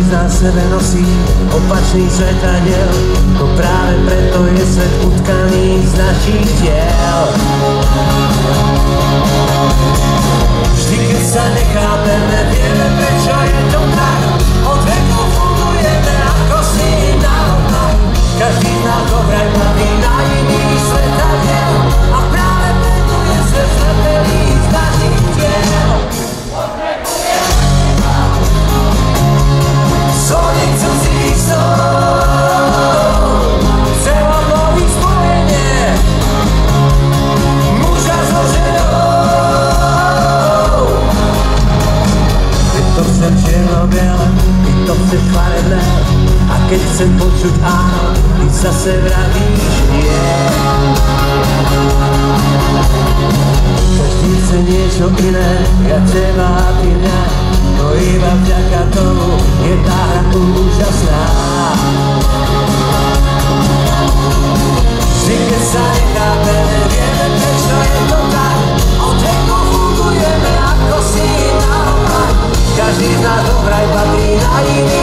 z nás sebe nosí opačný svetadiel. No práve preto je svet utkaný z našich tiel. Vždy keď sa nechápeme, vieme prečo je to tak. Od veku fungujeme ako sníh na vlnách. Každý z nás dobraj patrí na iný svetadiel. A práve preto je svet zlepený z našich tiel. Sonic cudzích snov, chcela nových spojenie, muža so ženou. Ty to chcem čierno-biele, ty to chceš farebné, a keď chcem počuť áno, ty zase vravíš nie. Každý chce niečo iné, ja teba a ty mňa, no iba vďaka tomu je tá hra úžasná. Vždy keď sa nechápeme, vieme prečo je to tak. Od veku fungujeme ako sníh na vlnách. Každý z nás dobraj patrí na iný